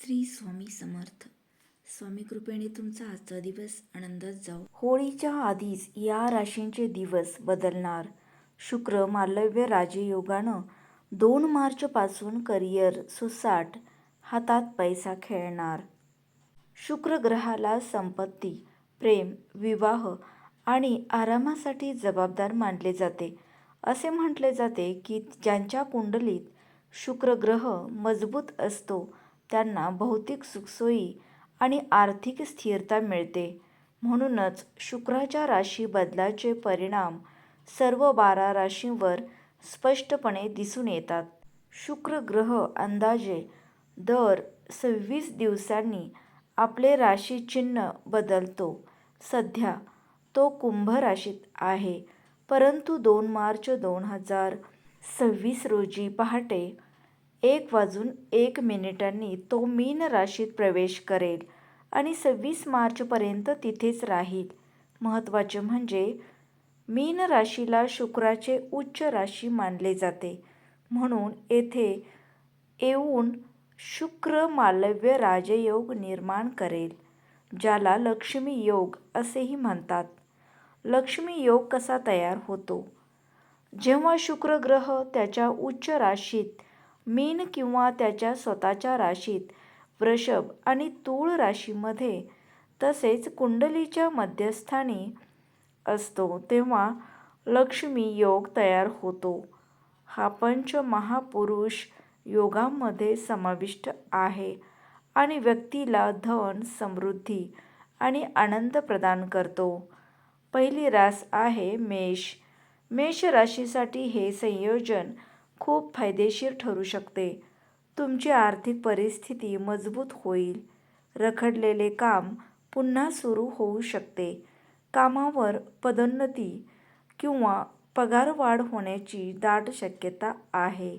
श्री स्वामी समर्थ. स्वामी कृपेने तुमचा आजचा दिवस आनंदात जाऊ. होळीच्या आधीच या राशींचे दिवस बदलणार. शुक्र मालव्य राजयोगानं 2 मार्चपासून करिअर सुसाट, हातात पैसा खेळणार. शुक्र ग्रहाला संपत्ती, प्रेम, विवाह आणि आरामासाठी जबाबदार मानले जाते. असे म्हटले जाते की ज्यांच्या कुंडलीत शुक्र ग्रह मजबूत असतो त्यांना भौतिक सुखसोयी आणि आर्थिक स्थिरता मिळते. म्हणूनच शुक्राच्या राशी बदलाचे परिणाम सर्व 12 राशींवर स्पष्टपणे दिसून येतात. शुक्र ग्रह अंदाजे दर 26 दिवसांनी आपले राशी चिन्ह बदलतो. सध्या तो कुंभ राशीत आहे, परंतु 2 मार्च 2026 रोजी पहाटे 1:01 तो मीन राशीत प्रवेश करेल आणि 26 मार्चपर्यंत तिथेच राहील. महत्त्वाचे म्हणजे मीन राशीला शुक्राचे उच्च राशी मानले जाते. म्हणून येथे येऊन शुक्र मालव्य राजयोग निर्माण करेल, ज्याला लक्ष्मी योग असेही म्हणतात. लक्ष्मी योग कसा तयार होतो? जेव्हा शुक्र ग्रह त्याच्या उच्च राशीत मीन किंवा त्याच्या स्वतःच्या राशीत वृषभ आणि तूळ राशीमध्ये तसेच कुंडलीच्या मध्यस्थानी असतो तेव्हा लक्ष्मी योग तयार होतो. हा पंचमहापुरुष योगांमध्ये समाविष्ट आहे आणि व्यक्तीला धन, समृद्धी आणि आनंद प्रदान करतो. पहिली रास आहे मेष. मेष राशीसाठी हे संयोजन खूप फायदेशीर ठरू शकते. तुमची आर्थिक परिस्थिती मजबूत होईल. रखडलेले काम पुन्हा सुरू होऊ शकते. कामावर पदोन्नती किंवा पगारवाढ होण्याची दाट शक्यता आहे.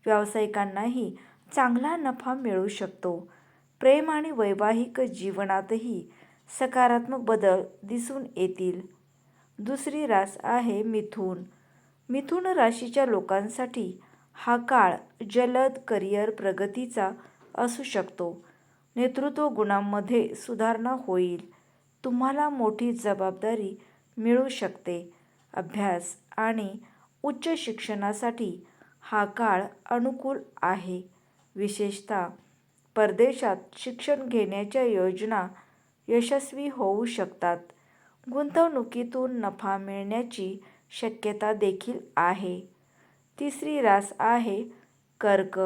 व्यावसायिकांनाही चांगला नफा मिळू शकतो. प्रेम आणि वैवाहिक जीवनातही सकारात्मक बदल दिसून येतील. दुसरी रास आहे मिथुन. मिथुन राशीच्या लोकांसाठी हा काळ जलद करिअर प्रगतीचा असू शकतो. नेतृत्व गुणांमध्ये सुधारणा होईल. तुम्हाला मोठी जबाबदारी मिळू शकते. अभ्यास आणि उच्च शिक्षणासाठी हा काळ अनुकूल आहे. विशेषतः परदेशात शिक्षण घेण्याच्या योजना यशस्वी होऊ शकतात. गुंतवणुकीतून नफा मिळण्याची शक्यता देखील आहे. तिसरी रास आहे कर्क.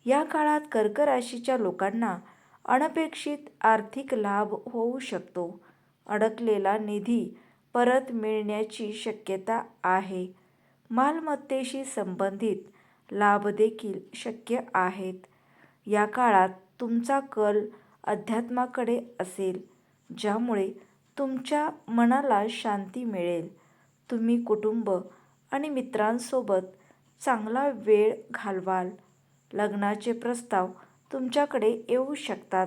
या काळात कर्क राशीच्या लोकांना अनपेक्षित आर्थिक लाभ होऊ शकतो. अडकलेला निधी परत मिळण्याची शक्यता आहे. मालमत्तेशी संबंधित लाभ देखील शक्य आहेत. या काळात तुमचा कल अध्यात्माकडे असेल, ज्यामुळे तुमच्या मनाला शांती मिळेल. तुम्ही कुटुंब आणि मित्रांसोबत चांगला वेळ घालवाल. लग्नाचे प्रस्ताव तुमच्याकडे येऊ शकतात.